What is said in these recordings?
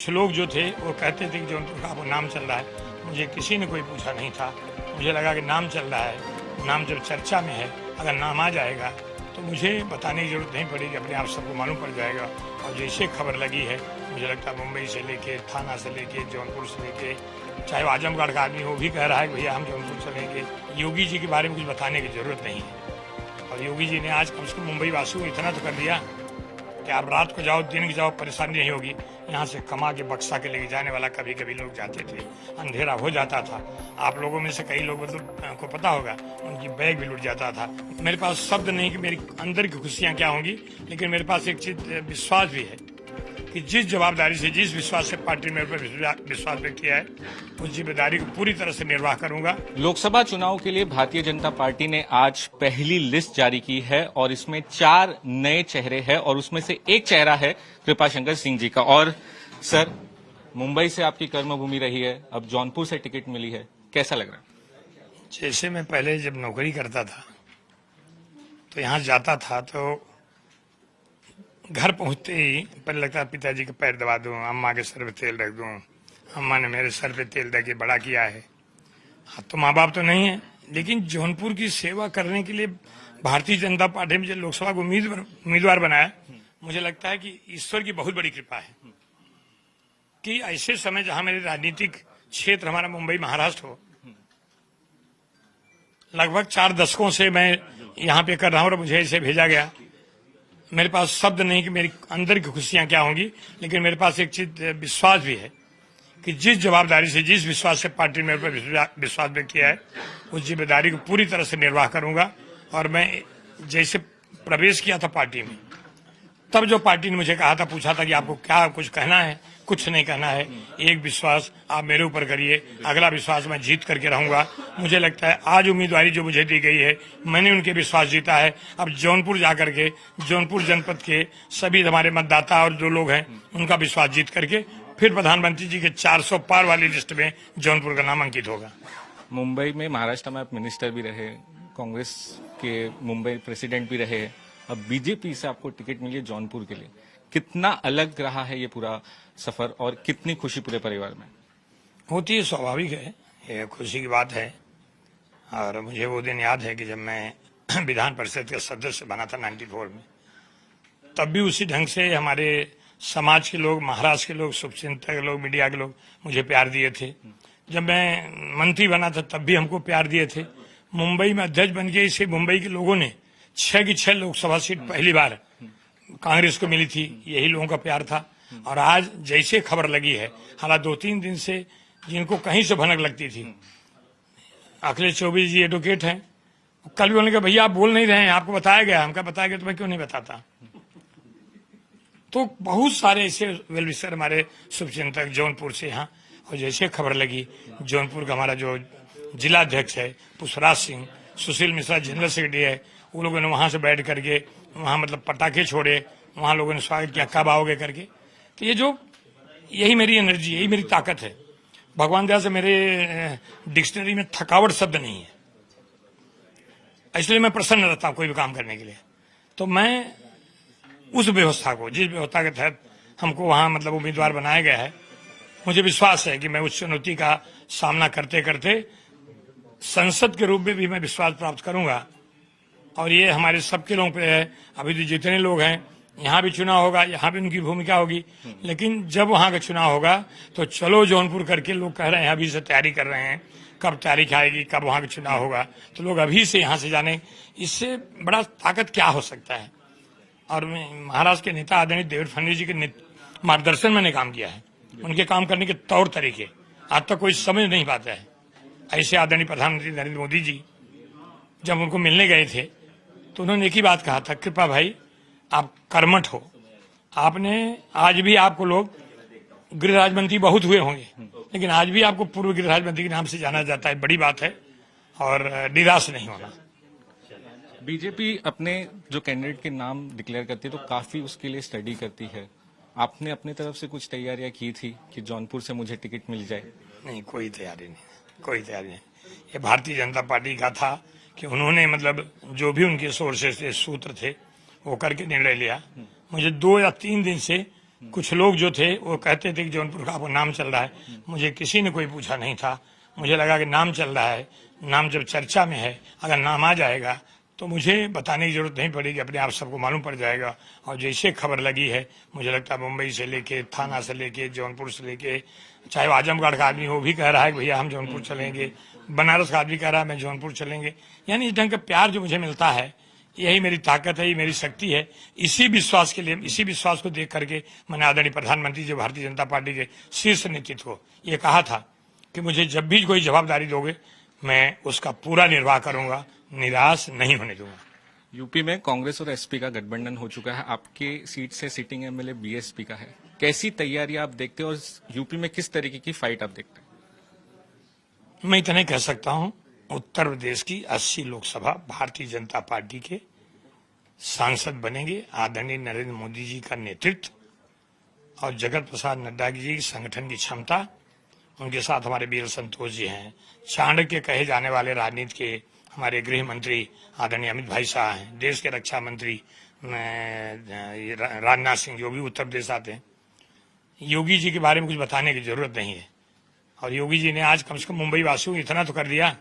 कुछ लोग जो थे वो कहते थे कि जौनपुर का वो नाम चल रहा है। मुझे किसी ने कोई पूछा नहीं था। मुझे लगा कि नाम चल रहा है, नाम जब चर्चा में है, अगर नाम आ जाएगा तो मुझे बताने की जरूरत नहीं पड़ेगी, अपने आप सबको मालूम पड़ जाएगा। और जैसे खबर लगी है, मुझे लगता है मुंबई से लेके, थाना से लेके, जौनपुर से लेके, चाहे वो आजमगढ़ का आदमी वो भी कह रहा है कि भैया हम जौनपुर चलेंगे। योगी जी के बारे में कुछ बताने की जरूरत नहीं है। और योगी जी ने आज कम से कम मुंबई वासियों को इतना तो कर दिया कि आप रात को जाओ, दिन को जाओ, परेशानी नहीं होगी। यहाँ से कमा के बक्सा के लेके जाने वाला कभी कभी लोग जाते थे, अंधेरा हो जाता था। आप लोगों में से कई लोग मतलब को पता होगा, उनकी बैग भी लुट जाता था। मेरे पास शब्द नहीं कि मेरी अंदर की खुशियाँ क्या होंगी, लेकिन मेरे पास एक चीज विश्वास भी है कि जिस जवाबदारी से, जिस विश्वास से पार्टी ने मेरे पर विश्वास व्यक्त किया है, उस जिम्मेदारी को पूरी तरह से निर्वाह करूंगा। लोकसभा चुनाव के लिए भारतीय जनता पार्टी ने आज पहली लिस्ट जारी की है और इसमें 4 नए चेहरे हैं और उसमें से एक चेहरा है कृपाशंकर सिंह जी का। और सर, मुंबई से आपकी कर्मभूमि रही है, अब जौनपुर से टिकट मिली है, कैसा लग रहा है? जैसे मैं पहले जब नौकरी करता था तो यहाँ जाता था तो घर पहुंचते ही पहले लगता पिताजी के पैर दबा दूं, अम्मा के सर पे तेल रख दूं। अम्मा ने मेरे सर पे तेल दे के बड़ा किया है। हाँ, तो माँ बाप तो नहीं है, लेकिन जौनपुर की सेवा करने के लिए भारतीय जनता पार्टी में जो लोकसभा को उम्मीदवार बनाया, मुझे लगता है कि ईश्वर की बहुत बड़ी कृपा है कि ऐसे समय जहां मेरे राजनीतिक क्षेत्र हमारा मुंबई महाराष्ट्र हो, लगभग 4 दशकों से मैं यहाँ पे कर रहा हूँ और मुझे इसे भेजा गया। मेरे पास शब्द नहीं कि मेरी अंदर की खुशियां क्या होंगी, लेकिन मेरे पास एक चीज विश्वास भी है कि जिस जवाबदारी से, जिस विश्वास से पार्टी ने मेरे पर विश्वास व्यक्त किया है, उस जिम्मेदारी को पूरी तरह से निर्वाह करूंगा। और मैं जैसे प्रवेश किया था पार्टी में, तब जो पार्टी ने मुझे कहा था, पूछा था कि आपको क्या कुछ कहना है, कुछ नहीं कहना है, एक विश्वास आप मेरे ऊपर करिए, अगला विश्वास मैं जीत करके रहूंगा। मुझे लगता है आज उम्मीदवारी जो मुझे दी गई है, मैंने उनके विश्वास जीता है। अब जौनपुर जाकर के, जौनपुर जनपद के सभी हमारे मतदाता और जो लोग हैं, उनका विश्वास जीत करके फिर प्रधानमंत्री जी के 400 पार वाली लिस्ट में जौनपुर का नाम अंकित होगा। मुंबई में, महाराष्ट्र में आप मिनिस्टर भी रहे, कांग्रेस के मुंबई प्रेसिडेंट भी रहे, अब बीजेपी से आपको टिकट मिली है जौनपुर के लिए, कितना अलग रहा है ये पूरा सफर और कितनी खुशी पूरे परिवार में? होती है, स्वाभाविक है, ये खुशी की बात है। और मुझे वो दिन याद है कि जब मैं विधान परिषद का सदस्य बना था 94 में, तब भी उसी ढंग से हमारे समाज के लोग, महाराष्ट्र के लोग, शुभचिंतक के लोग, मीडिया के लोग मुझे प्यार दिए थे। जब मैं मंत्री बना था तब भी हमको प्यार दिए थे। मुंबई में अध्यक्ष बन के इसे मुंबई के लोगों ने 6 की 6 लोकसभा सीट पहली बार कांग्रेस को मिली थी, यही लोगों का प्यार था। और आज जैसे खबर लगी है, हालांकि 2-3 दिन से जिनको कहीं से भनक लगती थी, अखिलेश चौबे जी एडवोकेट हैं, कल भी उन्होंने कहा भैया आप बोल नहीं रहे हैं, आपको बताया गया। हमका बताया गया तो मैं क्यों नहीं बताता। तो बहुत सारे ऐसे वेलविशर हमारे शुभचिंतक जौनपुर से यहाँ, और जैसे खबर लगी, जौनपुर का हमारा जो जिला अध्यक्ष है पुष्पराज सिंह, सुशील मिश्रा जनरल सेक्रेटरी है, वो लोगों ने वहां से बैठ करके वहां मतलब पटाखे छोड़े, वहां लोगों ने स्वागत किया, कब आओगे करके। तो ये जो, यही मेरी एनर्जी, यही मेरी ताकत है। भगवान दया से मेरे डिक्शनरी में थकावट शब्द नहीं है, इसलिए मैं प्रसन्न रहता हूं कोई भी काम करने के लिए। तो मैं उस व्यवस्था को, जिस व्यवस्था के तहत हमको वहां मतलब उम्मीदवार बनाया गया है, मुझे विश्वास है कि मैं उस चुनौती का सामना करते करते संसद के रूप में भी मैं विश्वास प्राप्त करूंगा। और ये हमारे सबके लोगों पे है। अभी तो जितने लोग हैं, यहाँ भी चुनाव होगा, यहाँ भी उनकी भूमिका होगी, लेकिन जब वहां का चुनाव होगा तो चलो जौनपुर करके लोग कह रहे हैं, अभी से तैयारी कर रहे हैं, कब तारीख आएगी, कब वहां का चुनाव होगा, तो लोग अभी से यहाँ से जाने। इससे बड़ा ताकत क्या हो सकता है। और महाराष्ट्र के नेता आदरणीय देवेंद्र फडणवीस जी के मार्गदर्शन मैंने काम किया है, उनके काम करने के तौर तरीके आज तक कोई समझ नहीं पाता है। ऐसे आदरणीय प्रधानमंत्री नरेंद्र मोदी जी जब उनको मिलने गए थे तो उन्होंने एक ही बात कहा था, कृपा भाई आप कर्मठ हो। आपने, आज भी आपको लोग गृह राज्य मंत्री बहुत हुए होंगे, लेकिन आज भी आपको पूर्व गृह राज्य मंत्री के नाम से जाना जाता है, बड़ी बात है। और निराश नहीं होना। बीजेपी अपने जो कैंडिडेट के नाम डिक्लेयर करती है तो काफी उसके लिए स्टडी करती है, आपने अपनी तरफ से कुछ तैयारियां की थी कि जौनपुर से मुझे टिकट मिल जाए? नहीं, कोई तैयारी नहीं, कोई तैयारी नहीं। ये भारतीय जनता पार्टी का था कि उन्होंने मतलब जो भी उनके सोर्सेस थे, सूत्र थे, वो करके निर्णय लिया। मुझे 2 या 3 दिन से कुछ लोग जो थे वो कहते थे कि जौनपुर का आपको नाम चल रहा है। मुझे किसी ने कोई पूछा नहीं था। मुझे लगा कि नाम चल रहा है, नाम जब चर्चा में है, अगर नाम आ जाएगा तो मुझे बताने की जरूरत नहीं पड़ेगी, अपने आप सबको मालूम पड़ जाएगा। और जैसे खबर लगी है, मुझे लगता है मुंबई से लेके, थाना से लेके, जौनपुर से लेके, चाहे वो आजमगढ़ का आदमी वो भी कह रहा है कि भैया हम जौनपुर चलेंगे, बनारस का आदमी कह रहा है मैं जौनपुर चलेंगे। यानी इस ढंग का प्यार जो मुझे मिलता है, यही मेरी ताकत है, यही मेरी शक्ति है। इसी विश्वास के लिए, इसी विश्वास को देख करके मैंने आदरणीय प्रधानमंत्री जी, भारतीय जनता पार्टी के शीर्ष नेतृत्व को ये कहा था कि मुझे जब भी कोई जवाबदारी दोगे मैं उसका पूरा निर्वाह करूंगा, निराश नहीं होने दूंगा। यूपी में कांग्रेस और एसपी का गठबंधन हो चुका है, आपके सीट से सिटिंग एमएलए बीएसपी का है। कैसी तैयारी आप देखते हैं और यूपी में किस तरीके की फाइट आप देखते हैं? मैं इतना ही कह सकता हूं, उत्तर प्रदेश की 80 लोकसभा भारतीय जनता पार्टी के सांसद बनेंगे। आदरणीय नरेंद्र मोदी जी का नेतृत्व और जगत प्रसाद नड्डा जी की संगठन की क्षमता, उनके साथ हमारे वीर संतोष जी हैं, चाणक्य कहे जाने वाले राजनीति के हमारे गृह मंत्री आदरणीय अमित भाई शाह हैं, देश के रक्षा मंत्री राजनाथ सिंह जो भी उत्तर प्रदेश आते हैं। योगी जी के बारे में कुछ बताने की जरूरत नहीं है। और योगी जी ने आज कम से कम मुंबई वासियों को इतना तो कर दिया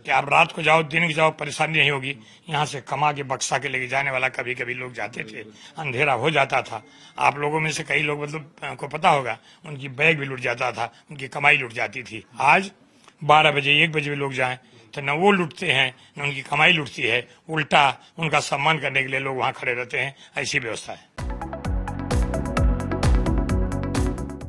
कि आप रात को जाओ, दिन को जाओ, परेशानी नहीं होगी। यहाँ से कमा के बक्सा के लेके जाने वाला कभी कभी लोग जाते थे, अंधेरा हो जाता था। आप लोगों में से कई लोग मतलब को पता होगा, उनकी बैग भी लुट जाता था, उनकी कमाई लुट जाती थी। आज 12 बजे 1 बजे भी लोग जाएं तो न वो लुटते हैं न उनकी कमाई लुटती है, उल्टा उनका सम्मान करने के लिए लोग वहां खड़े रहते हैं। ऐसी व्यवस्था है।